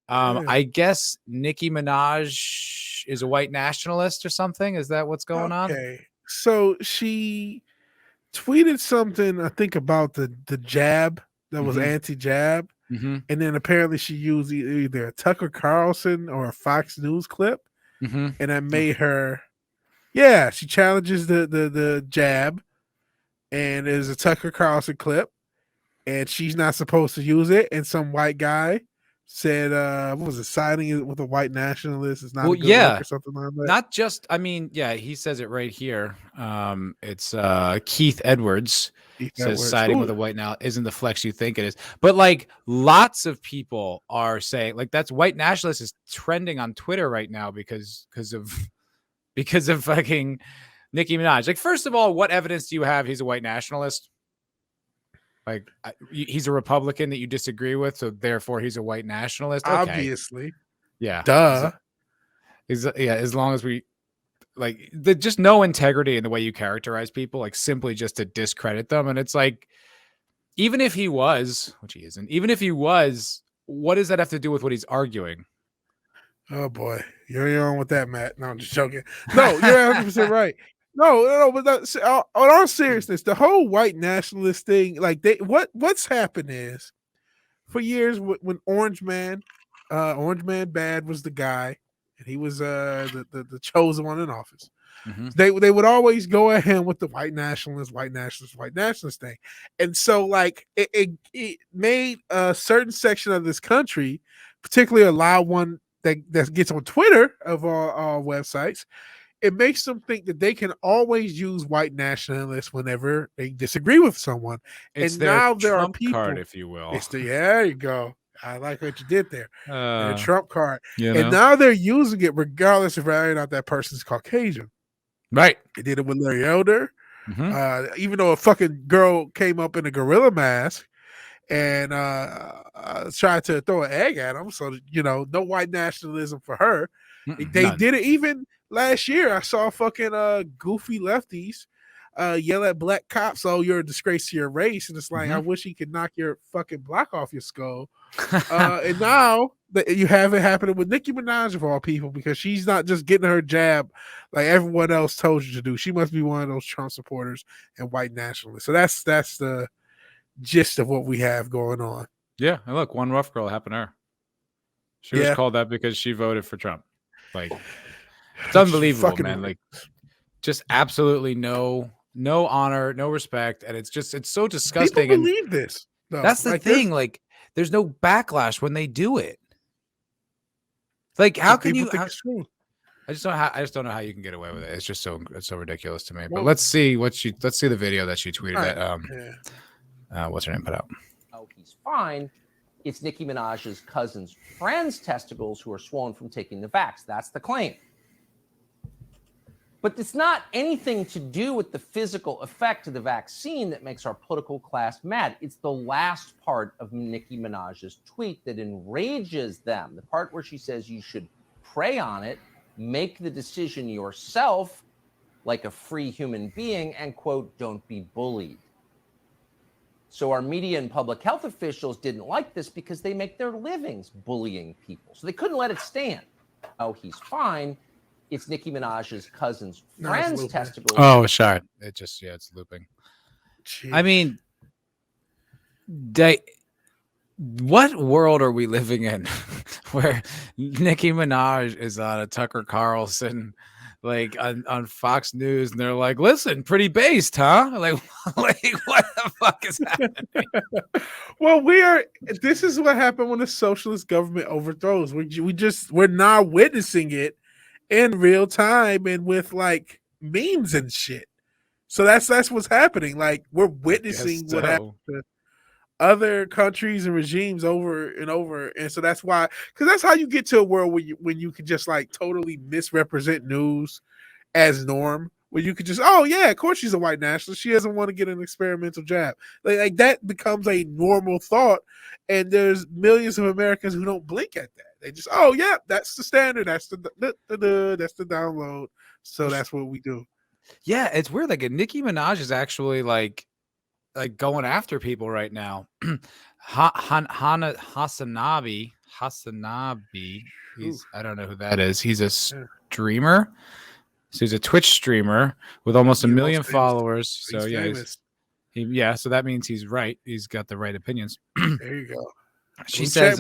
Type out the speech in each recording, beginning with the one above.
Yeah. I guess Nicki Minaj is a white nationalist or something. Is that what's going on? Okay. So she tweeted something, I think, about the jab that was Mm-hmm. anti-jab, Mm-hmm. and then apparently she used either a Tucker Carlson or a Fox News clip, Mm-hmm. and that made her. Yeah, she challenges the jab, and there's a Tucker Carlson clip, and she's not supposed to use it. And some white guy said, "What was it? Siding it with a white nationalist is not Well, a good look," yeah. or something like that. Not just, I mean, yeah, he says it right here. It's Keith Edwards Keith says Edwards. siding with Who? a white now isn't the flex you think it is. But like lots of people are saying like that's white nationalist is trending on Twitter right now because of because of fucking Nicki Minaj. Like, first of all, what evidence do you have he's a white nationalist? Like he's a Republican that you disagree with, so therefore he's a white nationalist. Okay. Obviously, Yeah. duh. Yeah, as long as we like the just no integrity in the way you characterize people, like simply just to discredit them. And it's like, even if he was, which he isn't, even if he was, what does that have to do with what he's arguing? Oh boy, you're on with that, Matt. No, I'm just joking. No, you're 100% right. No, but on all seriousness, the whole white nationalist thing, like what's happened is for years when Orange Man Bad was the guy, and he was the chosen one in office. Mm-hmm. They would always go ahead with the white nationalist thing, and so like it made a certain section of this country, particularly a loud one that gets on Twitter of all websites. It makes them think that they can always use white nationalists whenever they disagree with someone. It's And their now there are trump card, people. if you will. It's the there you go. I like what you did there. Their Uh, Trump card. you And know, now they're using it regardless of whether or not that person's Caucasian. right? They did it with Larry Elder. Mm-hmm. Even though a fucking girl came up in a gorilla mask and tried to throw an egg at him. So, no white nationalism for her. They None. did it even last year. I saw fucking goofy lefties yell at black cops, "Oh, you're a disgrace to your race." And it's like, I wish he could knock your fucking block off your skull. And now you have it happening with Nicki Minaj of all people, because she's not just getting her jab like everyone else told you to do. She must be one of those Trump supporters and white nationalists. So that's the gist of what we have going on. Yeah, and look, one rough girl happened to her. She was called that because she voted for Trump. Like, it's unbelievable, man. Like, just absolutely no honor, no respect, and it's so disgusting. People believe this. No, that's the thing. Like, there's no backlash when they do it. Like, how can you? I just don't know how you can get away with it. It's just it's so ridiculous to me. But let's see the video that she tweeted that what's her name put out. Oh, he's fine. It's Nicki Minaj's cousin's friend's testicles who are swollen from taking the vax. That's the claim. But it's not anything to do with the physical effect of the vaccine that makes our political class mad. It's the last part of Nicki Minaj's tweet that enrages them. The part where she says you should pray on it, make the decision yourself like a free human being, and, quote, don't be bullied. So our media and public health officials didn't like this because they make their livings bullying people. So they couldn't let it stand. Oh, he's fine. It's Nicki Minaj's cousin's friend's testicles. Oh, sorry. It's looping. Jeez. I mean, what world are we living in where Nicki Minaj is on a Tucker Carlson, like on Fox News, and they're like, "Listen, pretty based, huh?" Like what the fuck is happening? Well, this is what happened when the socialist government overthrows. We're now witnessing it in real time and with like memes and shit. So that's what's happening. Like, we're witnessing what happened to other countries and regimes over and over. And so that's why, because that's how you get to a world when you can just like totally misrepresent news as norm, where you could just, oh yeah, of course she's a white nationalist, she doesn't want to get an experimental jab. Like that becomes a normal thought, and there's millions of Americans who don't blink at that. They just, oh yeah, that's the standard, that's the download. So that's what we do. Yeah, it's weird. Like, Nicki Minaj is actually like going after people right now. Hasanabi Hasanabi. I don't know who that is. He's a streamer. So he's a Twitch streamer with almost a million followers. So he's yeah, famous. So that means he's right. He's got the right opinions. There you go. She says,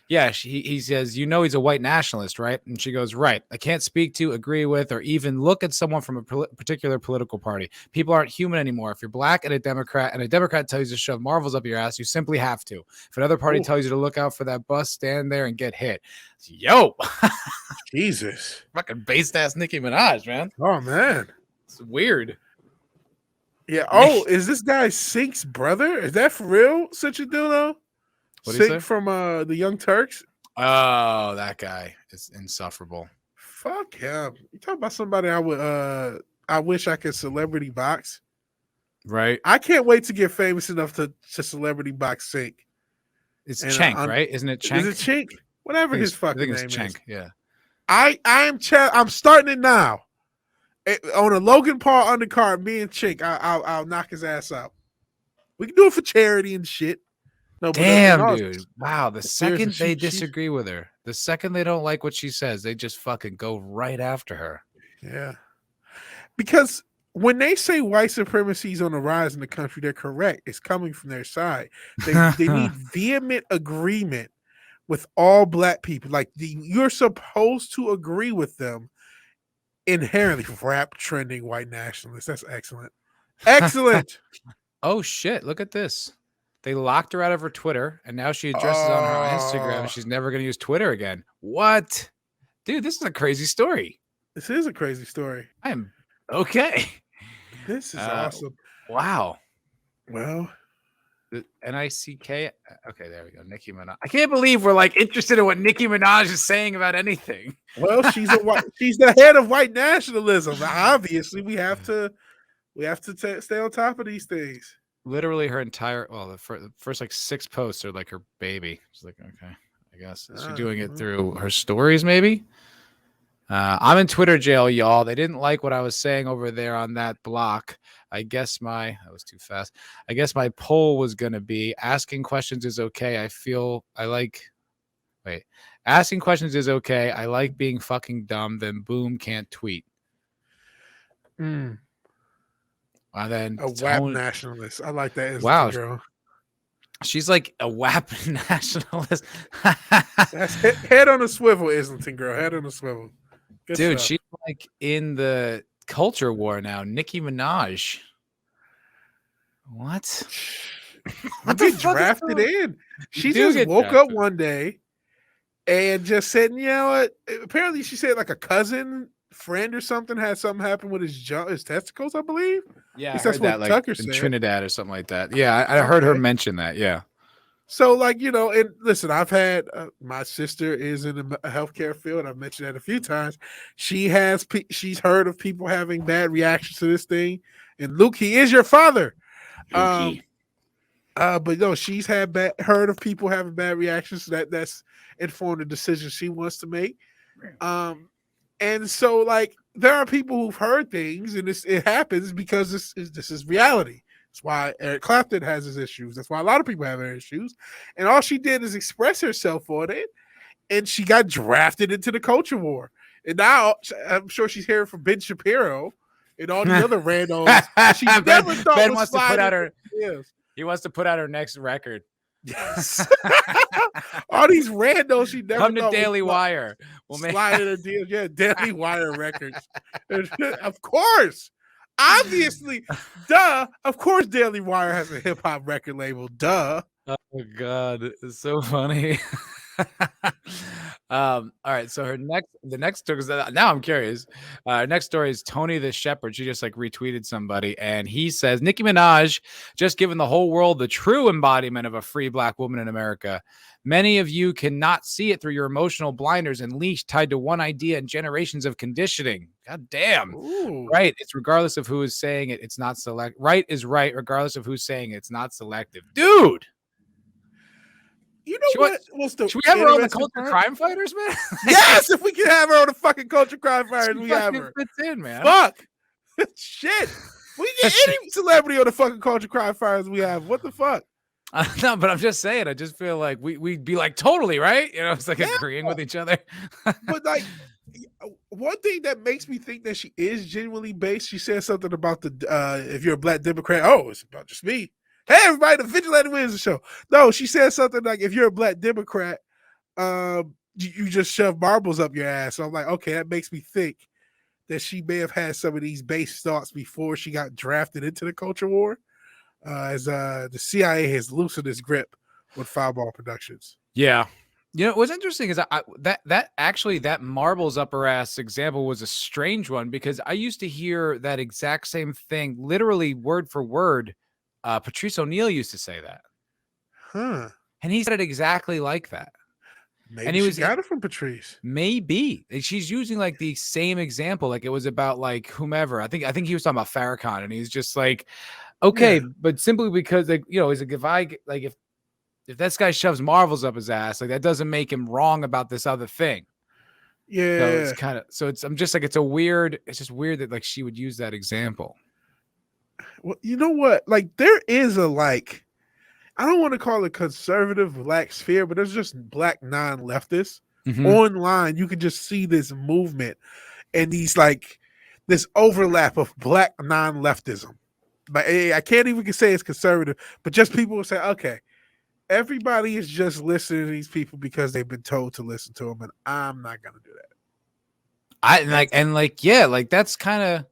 he says, he's a white nationalist, right? And she goes, right. I can't speak to, agree with, or even look at someone from a particular political party. People aren't human anymore. If you're black and a Democrat tells you to shove marbles up your ass, you simply have to. If another party tells you to look out for that bus, stand there and get hit. Yo. Jesus. Fucking based ass Nicki Minaj, man. Oh, man. It's weird. Yeah. Oh, is this guy Sync's brother? Is that for real? Such a dildo? Sync from the Young Turks. Oh, that guy is insufferable. Fuck him. You talk about somebody I wish I could celebrity box. Right. I can't wait to get famous enough to celebrity box Sync. It's Cenk, right? Isn't it Cenk? Is it Cenk? Whatever his fucking name is. I think it's Cenk, yeah. I'm starting it now. On a Logan Paul undercard, me and Cenk, I'll knock his ass out. We can do it for charity and shit. No, damn, dude. Wow. The second they disagree with her, the second they don't like what she says, they just fucking go right after her. Yeah. Because when they say white supremacy is on the rise in the country, they're correct. It's coming from their side. They need vehement agreement with all black people. Like you're supposed to agree with them inherently. Rap trending white nationalists. That's excellent. Excellent. Oh, shit. Look at this. They locked her out of her Twitter, and now she addresses on her Instagram. She's never going to use Twitter again. What? Dude, this is a crazy story. This is a crazy story. I am okay. This is awesome. Wow. Well, N-I-C-K. Okay, there we go. Nicki Minaj. I can't believe we're like interested in what Nicki Minaj is saying about anything. Well, she's the head of white nationalism. Obviously, we have to stay on top of these things. Literally her entire the first like 6 posts are like her baby. She's like, okay, I guess she's doing it through her stories, maybe. I'm in Twitter jail, y'all. They didn't like what I was saying over there on that block. That was too fast. I guess my poll was gonna be asking questions is okay. Asking questions is okay. I like being fucking dumb. Then boom, can't tweet. And then a WAP nationalist. I like that. Wow, girl. She's like a WAP nationalist. That's head on a swivel, Islington girl. Head on a swivel. Good dude. stuff. She's like in the culture war now. Nicki Minaj. What? What the drafted in? She just woke up one day and just said, you know what? Apparently, she said like a cousin. Friend or something had something happen with his testicles, I believe. Yeah, I heard that like Tucker in Trinidad or something like that. Yeah, I heard her mention that. Yeah. So like, and listen, I've had my sister is in the healthcare field. I've mentioned that a few times. She's heard of people having bad reactions to this thing. And Luke, he is your father. But no, she's heard of people having bad reactions. That's informed the decision she wants to make. And so, like, there are people who've heard things, and it happens because this is reality. That's why Eric Clapton has his issues. That's why a lot of people have their issues. And all she did is express herself on it, and she got drafted into the culture war. And now I'm sure she's hearing from Ben Shapiro and all the other randos. She never thought Ben wants to put out her. He wants to put out her next record. Yes. All these randos she never come to Daily Wire. Yeah, Daily Wire Records. Of course. Obviously. Duh. Of course Daily Wire has a hip hop record label. Duh. Oh God, it's so funny. All right, so the next story, now I'm curious. Next story is Tony the Shepherd. She just like retweeted somebody, and he says Nicki Minaj just given the whole world the true embodiment of a free black woman in America. Many of you cannot see it through your emotional blinders and leash tied to one idea and generations of conditioning. God damn. Ooh. Right. It's regardless of who is saying it. It's not select. Right is right, regardless of who's saying it. It's not selective. Dude. You know should we have her on the Culture Crime Fighters, man? Yes, if we can have her on the fucking Culture Crime Fighters, we have her. Fits in, man. Fuck. Shit. We get any celebrity on the fucking Culture Crime Fighters we have. What the fuck? No, but I'm just saying. I just feel like we'd be like totally right. You know, it's like Yeah. agreeing with each other. But like one thing that makes me think that she is genuinely based, she said something about the if you're a black Democrat, oh, it's about just me. Hey, everybody, the Vigilante wins the show. No, she said something like if you're a black Democrat, you just shove marbles up your ass. So I'm like, okay, that makes me think that she may have had some of these base thoughts before she got drafted into the culture war. As the CIA has loosened its grip with Foulball Productions. Yeah. You know, what's interesting is that marbles up her ass example was a strange one because I used to hear that exact same thing, literally word for word. Patrice O'Neal used to say that. Huh. And he said it exactly like that. Maybe and he she got it from Patrice. Maybe she's using like the same example, like it was about like whomever. I think he was talking about Farrakhan, and he's just like, okay, but simply because like he's like if this guy shoves marbles up his ass, like that doesn't make him wrong about this other thing. Yeah. So it's kind of I'm just like it's just weird that like she would use that example. Well, you know what? Like there is a like. I don't want to call it conservative black sphere, but there's just black non-leftists online. You can just see this movement and these like this overlap of black non-leftism. But I can't even say it's conservative, but just people will say, okay, everybody is just listening to these people because they've been told to listen to them, and I'm not gonna do that. That's kind of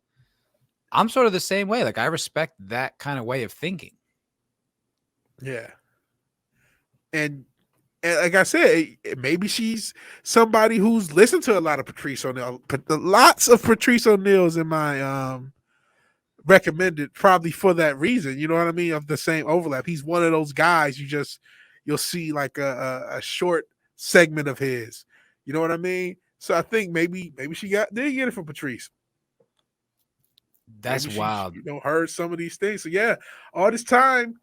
I'm sort of the same way. Like I respect that kind of way of thinking. Yeah. And like I said, maybe she's somebody who's listened to a lot of Patrice O'Neal. Lots of Patrice O'Neals in my recommended, probably for that reason. You know what I mean? Of the same overlap. He's one of those guys you'll see like a short segment of his. You know what I mean? So I think maybe she did get it from Patrice. That's wild. She, heard some of these things. So yeah, all this time.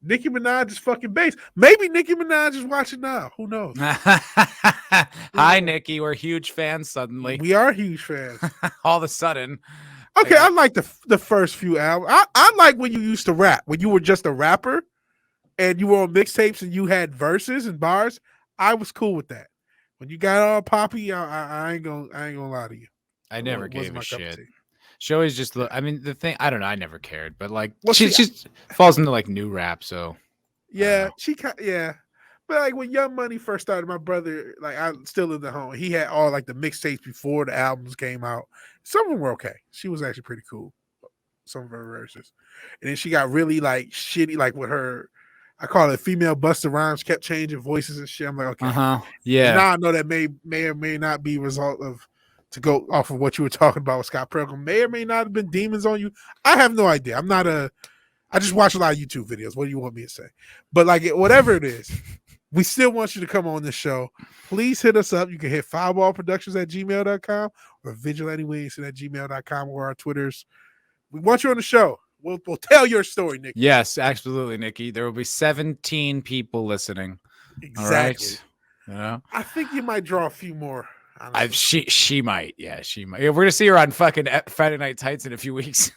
Nicki Minaj is fucking based. Maybe Nicki Minaj is watching now. Who knows? Hi, Nicki. We're huge fans suddenly. We are huge fans. All of a sudden. Okay, I like the first few albums. I like when you used to rap. When you were just a rapper and you were on mixtapes and you had verses and bars. I was cool with that. When you got all poppy, I ain't gonna lie to you. I never gave a shit. She always just look. I mean, the thing. I don't know. I never cared, but like, she falls into like new rap. So yeah, But like when Young Money first started, my brother, like I still lived at home. He had all like the mixtapes before the albums came out. Some of them were okay. She was actually pretty cool. Some of her verses, and then she got really like shitty, like with her. I call it female Busta Rhymes. Kept changing voices and shit. I'm like, okay, yeah. And now I know that may or may not be a result of. To go off of what you were talking about with Scott Pilgrim, may or may not have been demons on you. I have no idea. I just watch a lot of YouTube videos. What do you want me to say? But like whatever it is, we still want you to come on this show. Please hit us up. You can hit foulballproductions@gmail.com or vigilantewings@gmail.com or our Twitters. We want you on the show. We'll tell your story, Nicki. Yes, absolutely, Nicki. There will be 17 people listening. Exactly. All right. I think you might draw a few more. She might. Yeah, she might. Yeah, we're gonna see her on fucking Friday Night Tights in a few weeks.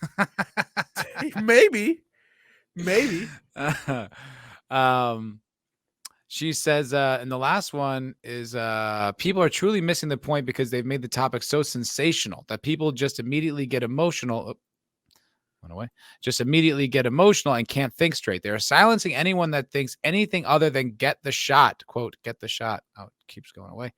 Maybe. She says, and the last one is people are truly missing the point because they've made the topic so sensational that people just immediately get emotional. Went away. Just immediately get emotional and can't think straight. They're silencing anyone that thinks anything other than get the shot. Quote, get the shot. Oh, it keeps going away.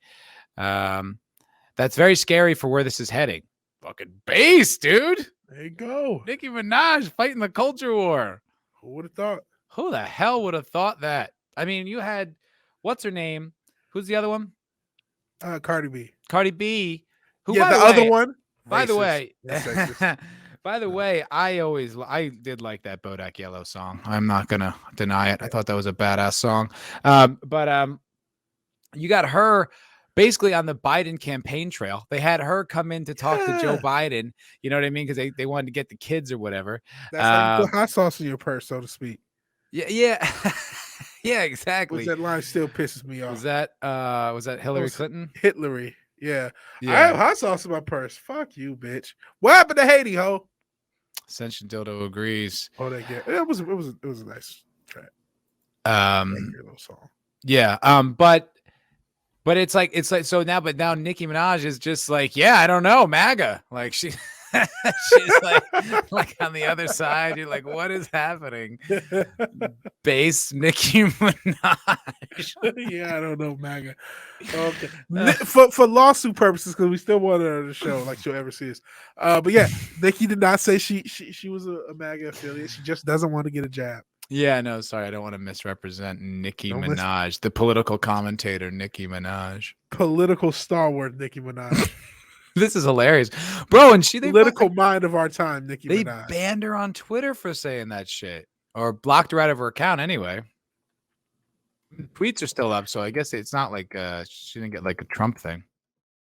That's very scary for where this is heading. Fucking base, dude. There you go. Nicki Minaj fighting the culture war. Who would have thought? Who the hell would have thought that? I mean, you had what's her name? Who's the other one? Cardi B. Cardi B. Who? Yeah, the other one. By the way, I did like that Bodak Yellow song. I'm not gonna deny it. I thought that was a badass song. But you got her. Basically on the Biden campaign trail, they had her come in to talk to Joe Biden. You know what I mean? Because they wanted to get the kids or whatever. That's how you put hot sauce in your purse, so to speak. Yeah, yeah, exactly. That line still pisses me off. Was that Hillary Clinton? Hitlery. Yeah. I have hot sauce in my purse. Fuck you, bitch. What happened to Haiti, ho? Ascension Dildo agrees. Oh, it was a nice track. Little song. Yeah. But it's like so now. But now Nicki Minaj is just like, yeah, I don't know, MAGA. Like she's like on the other side. You're like, what is happening? Base Nicki Minaj. Yeah, I don't know, MAGA. Okay, for lawsuit purposes, because we still want her on the show, like she'll ever see us. But yeah, Nicki did not say she was a MAGA affiliate. She just doesn't want to get a jab. Yeah, no, sorry, I don't want to misrepresent Nicki Minaj, the political commentator Nicki Minaj, political stalwart Nicki Minaj. This is hilarious, bro. And they political mind of our time, Nicki Minaj. They banned her on Twitter for saying that shit, or blocked her out of her account anyway. Tweets are still up, so I guess it's not like she didn't get like a Trump thing.